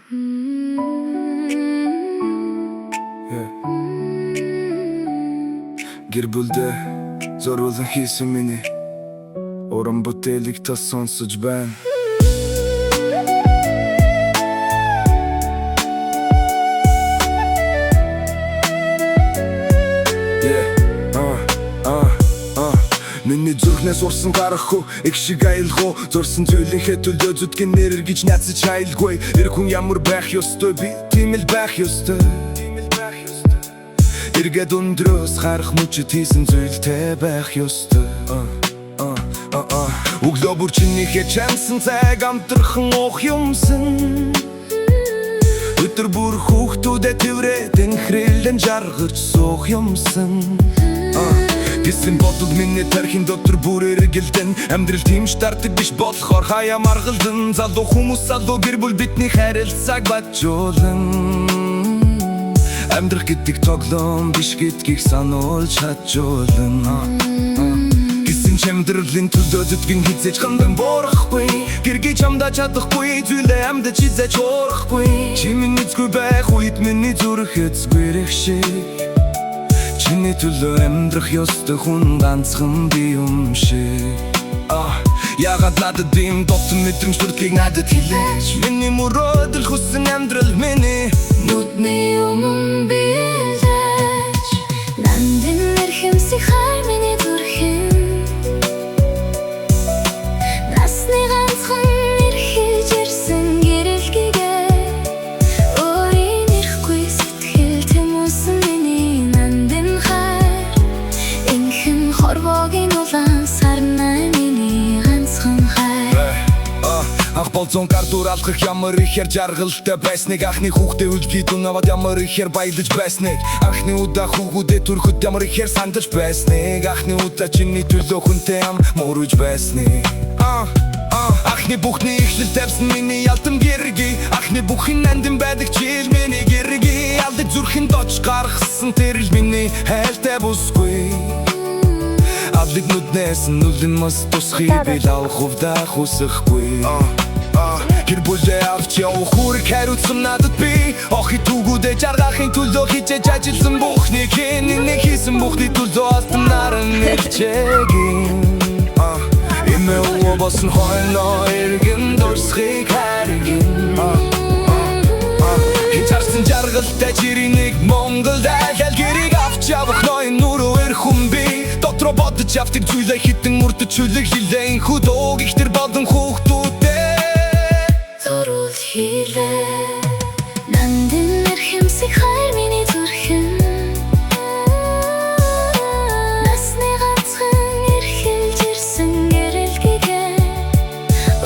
Гэр бүлдээ зориулан хийсэн миний уран бүтээлийг та сонсож байна. Миний зүрхнээс урсан гарахгүй их шиг аялгүй зурсан зүйлийнхээ төлөө зүтгэн нэрэр гэж найцаж хайлгүй. Эр хүн ямар байх ёстой би тийм л байх ёстой. Эргээд өндрөөс харах мөчөд хийсэн зүйлтэй байх ёстой. Өглөө бүр чинийхээ чамсан цаг амтрахын уух юмсан. Өдөр бүр хүүхдүүдэд тэврээд энхрэлэн жаргаж суух юмсан. Гэсэн бодол миний тархин дотор бүр эргэлдэн. Амьдрал тийм штардаг биш болохоор хаяа маргалдан. Залуу хүмүүс залуу гэр бүл бидний харилцааг бачуулан. Амьдрах гэдэг тоглоом биш гэдгийг сануулж чаджуулан. Гэсэн ч амьдралын төлөө зүтгэн хизээж хандан буурахгүй. Гэргий чамда чадахгүй зүйлээ амьдаж хизээж уурахгүй. Чи миний эзгүй байх үед миний зүрх эзгүрэх шиг. Чиний төлөө амьдрах ёстой хүн ганцхан би юм шиг. Яагаад надад ийм дотн мэдрэмж төрдгийг надад хэлээч. Миний мөрөөдөл хүссэн амьдрал миний нүдний өмнө билээж. Нандин эрхэмсэх хай миний зүрхэн. Насны ганцхан эрхэлж ирсэн гэрэлгийгээ. Өөрийн ирэхгүй сэтгэл тэмүүлсэн миний нандин хайр. Инхэн хорвогийн улаан сарнай миний ганцхан хайр. Ах болзон картур алхах ямар ихэр жаргалтай байсныг. Ахны хүүхдээ үлдээд унаваад ямар ихэр баялж байсныг. Ахны удаа хүүгүүдээ түрхэд ямар ихэр сандаж байсныг. Ахны удаа чиний төлөө хүнтэй ам мөрөж байсныг. Ахны бүхний ихлэл тавьсан миний алтан гэрги. Ахны бүхэн нандин байдаг чил миний гэрги. Алдаж зүрхэн дооч гаргасан тэр л миний хайлтай бүсгүй. Адлыг нүднээс нүлэн мас тусхий би лавх хувдах үсэхгүй. Гэр бүлээ авч явах хүрэг хариуцсан надад би. Охи түүгүүдээ жаргахын төлөө хичээж ажилласан бүхнийг хинний хийсэн бүхний төлөө алтан наран нэлчээгийн. Имэ ууа босон хойноо эргэн дурсхийг харгин. Хичаарсан жаргалтай жиринийг Монголд айлал гэрийг авч явах ноён нүрээр хүн би. Дотроо бодож явдаг зүйлээ хитэн мөрдөж хүлэг хилэн хөдөөг ихтер болон хүүхдүүдээ зоруул хийлээ. Нандин эрхэмсэх хайр миний зүрхэн. Насны ганцхан эрхэлж ирсэн гэрэлгийгээ.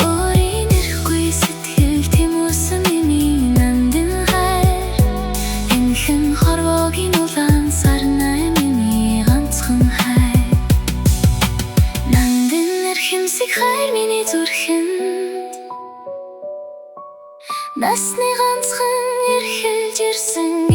Өөрийн ирэхгүй сэтгэл тэмүүлсэн миний нандин хайр. Энхэн хорвогийн улаан сарнай миний ганцхан хайр. Нандин эрхэмсэх хайр миний зүрхэн. Насны ганцхан эрхэлж ирсэн